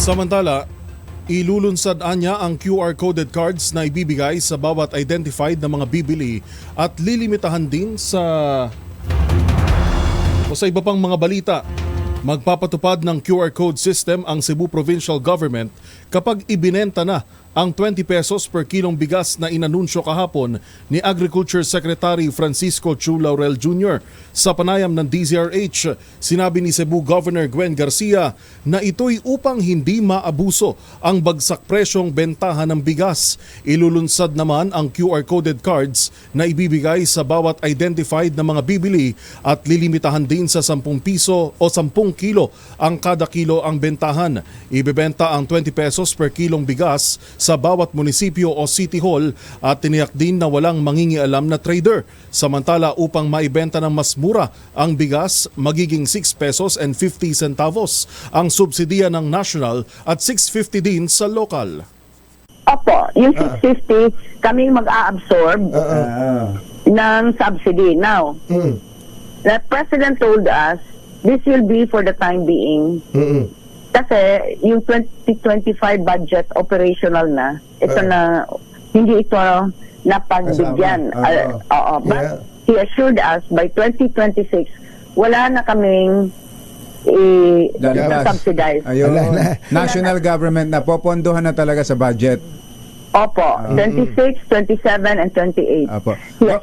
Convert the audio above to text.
Samantala, ilulunsad anya ang QR-coded cards na ibibigay sa bawat identified na mga bibili at lilimitahan din sa iba pang mga balita. Magpapatupad ng QR code system ang Cebu Provincial Government kapag ibinenta na ang 20 pesos per kilong bigas na inanunsyo kahapon ni Agriculture Secretary Francisco Chu Laurel Jr. Sa panayam ng DZRH, sinabi ni Cebu Governor Gwen Garcia na ito'y upang hindi maabuso ang bagsak presyong bentahan ng bigas. Ilulunsad naman ang QR-coded cards na ibibigay sa bawat identified na mga bibili at lilimitahan din sa 10 piso o 10 kilo ang kada kilo ang bentahan. Ibebenta ang 20 pesos per kilong bigas sa bawat munisipyo o city hall at tiniyak din na walang mangingialam na trader. Samantala, upang maibenta ng mas mura ang bigas, magiging 6 pesos and 50 centavos ang subsidiya ng national at 6.50 din sa local. Opo, yung 650 kaming mag-a-absorb ng subsidy. Now, the President told us this will be for the time being. Kasi yung 2025 budget operational na, ito na, hindi ito napagbigyan. But he assured us by 2026, wala na kaming subsidize. Ayun. National government na popondohan na talaga sa budget. Opo, 26, 27, and 28. Opo. Yes.